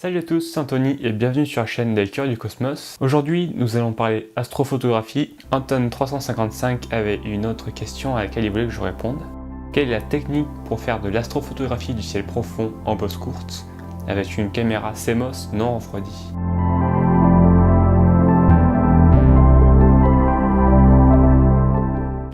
Salut à tous, c'est Anthony et bienvenue sur la chaîne des Cœurs du Cosmos. Aujourd'hui, nous allons parler astrophotographie. Anton355 avait une autre question à laquelle il voulait que je réponde. Quelle est la technique pour faire de l'astrophotographie du ciel profond en pose courte avec une caméra CMOS non refroidie?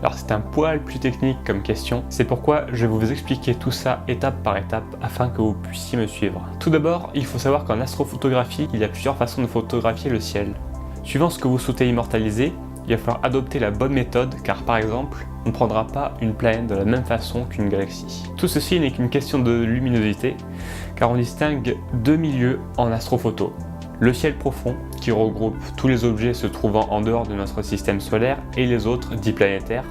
Alors c'est un poil plus technique comme question, c'est pourquoi je vais vous expliquer tout ça étape par étape afin que vous puissiez me suivre. Tout d'abord, il faut savoir qu'en astrophotographie, il y a plusieurs façons de photographier le ciel. Suivant ce que vous souhaitez immortaliser, il va falloir adopter la bonne méthode car par exemple, on ne prendra pas une planète de la même façon qu'une galaxie. Tout ceci n'est qu'une question de luminosité car on distingue deux milieux en astrophoto. Le ciel profond, qui regroupe tous les objets se trouvant en dehors de notre système solaire, et les autres, dits planétaires,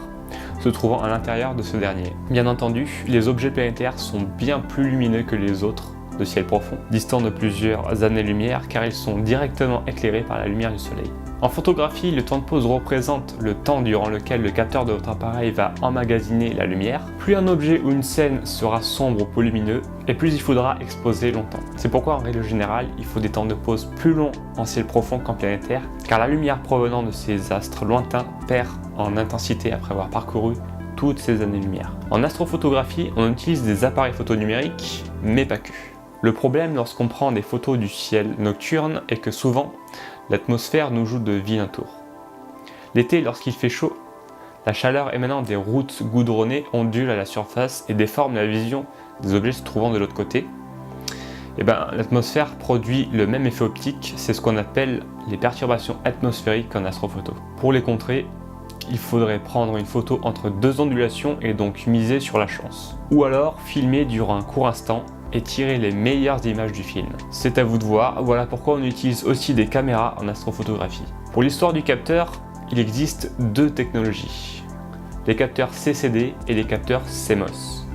se trouvant à l'intérieur de ce dernier. Bien entendu, les objets planétaires sont bien plus lumineux que les autres de ciel profond, distants de plusieurs années-lumière car ils sont directement éclairés par la lumière du soleil. En photographie, le temps de pose représente le temps durant lequel le capteur de votre appareil va emmagasiner la lumière. Plus un objet ou une scène sera sombre ou peu lumineux, et plus il faudra exposer longtemps. C'est pourquoi en règle générale, il faut des temps de pose plus longs en ciel profond qu'en planétaire, car la lumière provenant de ces astres lointains perd en intensité après avoir parcouru toutes ces années-lumière. En astrophotographie, on utilise des appareils photo numériques, mais pas que. Le problème lorsqu'on prend des photos du ciel nocturne est que souvent, l'atmosphère nous joue de vilains tours. L'été, lorsqu'il fait chaud, la chaleur émanant des routes goudronnées ondule à la surface et déforme la vision des objets se trouvant de l'autre côté. L'atmosphère produit le même effet optique, c'est ce qu'on appelle les perturbations atmosphériques en astrophoto. Pour les contrer, il faudrait prendre une photo entre deux ondulations et donc miser sur la chance. Ou alors filmer durant un court instant et tirer les meilleures images du film. C'est à vous de voir, voilà pourquoi on utilise aussi des caméras en astrophotographie. Pour l'histoire du capteur, il existe deux technologies, les capteurs CCD et les capteurs CMOS.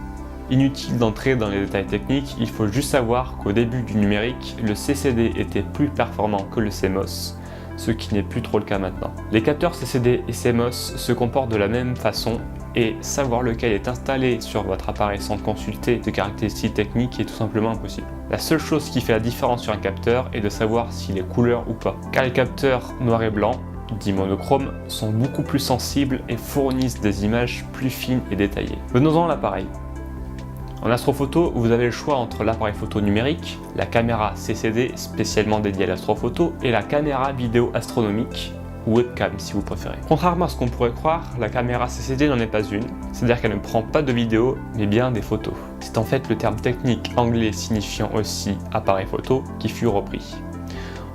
Inutile d'entrer dans les détails techniques, il faut juste savoir qu'au début du numérique, le CCD était plus performant que le CMOS, ce qui n'est plus trop le cas maintenant. Les capteurs CCD et CMOS se comportent de la même façon et savoir lequel est installé sur votre appareil sans consulter ses caractéristiques techniques est tout simplement impossible. La seule chose qui fait la différence sur un capteur est de savoir s'il est couleur ou pas, car les capteurs noir et blanc, dits monochromes, sont beaucoup plus sensibles et fournissent des images plus fines et détaillées. Venons-en à l'appareil. En astrophoto, vous avez le choix entre l'appareil photo numérique, la caméra CCD spécialement dédiée à l'astrophoto et la caméra vidéo astronomique, ou webcam si vous préférez. Contrairement à ce qu'on pourrait croire, la caméra CCD n'en est pas une, c'est-à-dire qu'elle ne prend pas de vidéo, mais bien des photos. C'est en fait le terme technique anglais signifiant aussi appareil photo qui fut repris.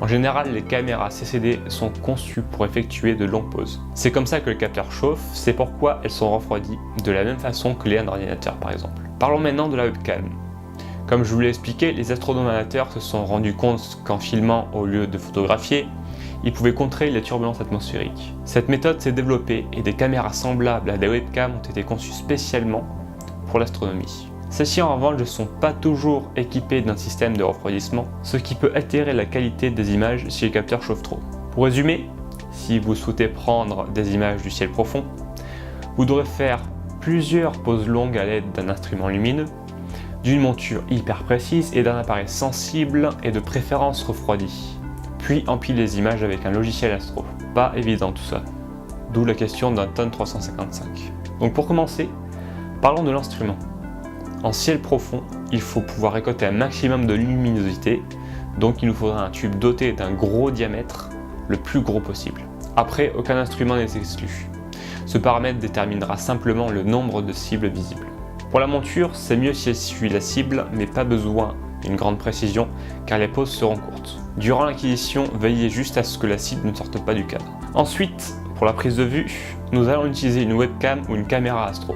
En général, les caméras CCD sont conçues pour effectuer de longues pauses. C'est comme ça que le capteur chauffe, c'est pourquoi elles sont refroidies, de la même façon que les ordinateurs par exemple. Parlons maintenant de la webcam. Comme je vous l'ai expliqué, les astronomes amateurs se sont rendus compte qu'en filmant au lieu de photographier, ils pouvaient contrer les turbulences atmosphériques. Cette méthode s'est développée et des caméras semblables à des webcams ont été conçues spécialement pour l'astronomie. Celles-ci en revanche ne sont pas toujours équipées d'un système de refroidissement, ce qui peut altérer la qualité des images si le capteur chauffe trop. Pour résumer, si vous souhaitez prendre des images du ciel profond, vous devrez faire plusieurs pauses longues à l'aide d'un instrument lumineux, d'une monture hyper précise et d'un appareil sensible et de préférence refroidi. Puis empile les images avec un logiciel astro. Pas évident tout ça. D'où la question d'Anton355. Donc pour commencer, parlons de l'instrument. En ciel profond, il faut pouvoir récolter un maximum de luminosité, donc il nous faudra un tube doté d'un gros diamètre, le plus gros possible. Après, aucun instrument n'est exclu. Ce paramètre déterminera simplement le nombre de cibles visibles. Pour la monture, c'est mieux si elle suit la cible, mais pas besoin d'une grande précision, car les pauses seront courtes. Durant l'acquisition, veillez juste à ce que la cible ne sorte pas du cadre. Ensuite, pour la prise de vue, nous allons utiliser une webcam ou une caméra astro.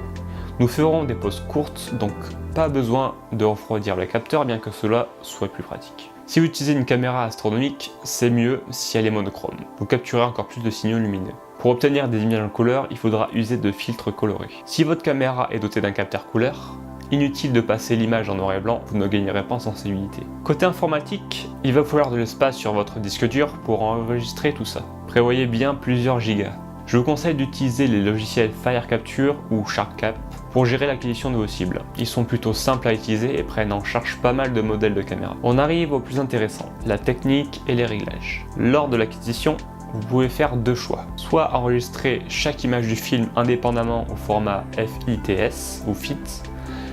Nous ferons des pauses courtes, donc pas besoin de refroidir le capteur, bien que cela soit plus pratique. Si vous utilisez une caméra astronomique, c'est mieux si elle est monochrome. Vous capturez encore plus de signaux lumineux. Pour obtenir des images en couleur, il faudra user de filtres colorés. Si votre caméra est dotée d'un capteur couleur, inutile de passer l'image en noir et blanc, vous ne gagnerez pas en sensibilité. Côté informatique, il va falloir de l'espace sur votre disque dur pour enregistrer tout ça. Prévoyez bien plusieurs gigas. Je vous conseille d'utiliser les logiciels FireCapture ou SharpCap pour gérer l'acquisition de vos cibles. Ils sont plutôt simples à utiliser et prennent en charge pas mal de modèles de caméra. On arrive au plus intéressant, la technique et les réglages. Lors de l'acquisition, vous pouvez faire deux choix. Soit enregistrer chaque image du film indépendamment au format FITS ou FIT,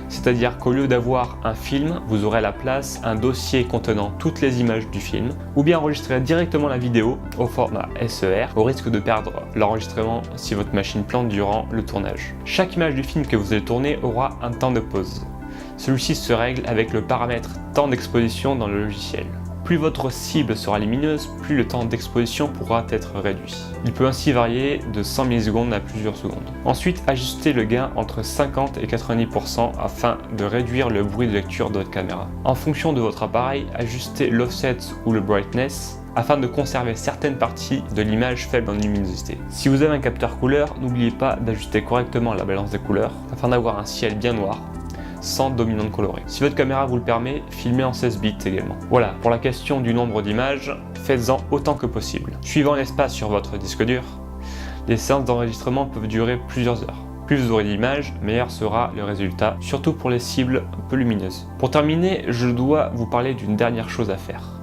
c'est-à-dire qu'au lieu d'avoir un film, vous aurez à la place un dossier contenant toutes les images du film, ou bien enregistrer directement la vidéo au format SER, au risque de perdre l'enregistrement si votre machine plante durant le tournage. Chaque image du film que vous allez tourner aura un temps de pause. Celui-ci se règle avec le paramètre temps d'exposition dans le logiciel. Plus votre cible sera lumineuse, plus le temps d'exposition pourra être réduit. Il peut ainsi varier de 100 millisecondes à plusieurs secondes. Ensuite, ajustez le gain entre 50 et 90% afin de réduire le bruit de lecture de votre caméra. En fonction de votre appareil, ajustez l'offset ou le brightness afin de conserver certaines parties de l'image faible en luminosité. Si vous avez un capteur couleur, n'oubliez pas d'ajuster correctement la balance des couleurs afin d'avoir un ciel bien noir, sans dominante colorée. Si votre caméra vous le permet, filmez en 16 bits également. Voilà, pour la question du nombre d'images, faites-en autant que possible. Suivant l'espace sur votre disque dur, les séances d'enregistrement peuvent durer plusieurs heures. Plus vous aurez d'images, meilleur sera le résultat, surtout pour les cibles peu lumineuses. Pour terminer, je dois vous parler d'une dernière chose à faire.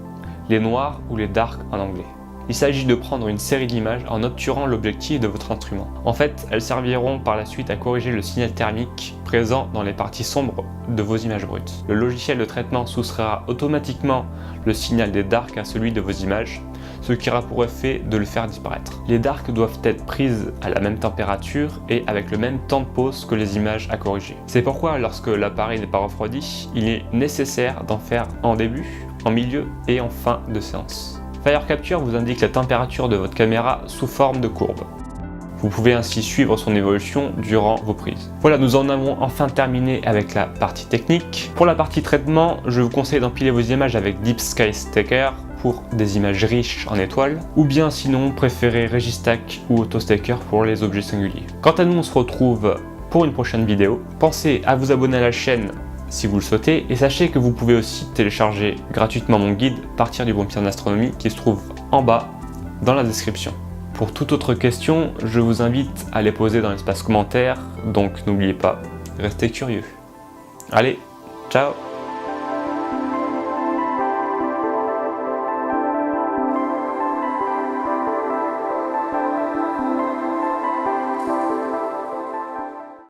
Les noirs ou les darks en anglais. Il s'agit de prendre une série d'images en obturant l'objectif de votre instrument. En fait, elles serviront par la suite à corriger le signal thermique présent dans les parties sombres de vos images brutes. Le logiciel de traitement soustraira automatiquement le signal des darks à celui de vos images, ce qui aura pour effet de le faire disparaître. Les darks doivent être prises à la même température et avec le même temps de pause que les images à corriger. C'est pourquoi lorsque l'appareil n'est pas refroidi, il est nécessaire d'en faire en début, en milieu et en fin de séance. FireCapture vous indique la température de votre caméra sous forme de courbe. Vous pouvez ainsi suivre son évolution durant vos prises. Voilà, nous en avons enfin terminé avec la partie technique. Pour la partie traitement, je vous conseille d'empiler vos images avec Deep Sky Stacker pour des images riches en étoiles, ou bien sinon préférez Registack ou AutoStacker pour les objets singuliers. Quant à nous, on se retrouve pour une prochaine vidéo. Pensez à vous abonner à la chaîne si vous le souhaitez, et sachez que vous pouvez aussi télécharger gratuitement mon guide Partir du bon pied en astronomie qui se trouve en bas dans la description. Pour toute autre question, je vous invite à les poser dans l'espace commentaire, donc n'oubliez pas, restez curieux. Allez, ciao!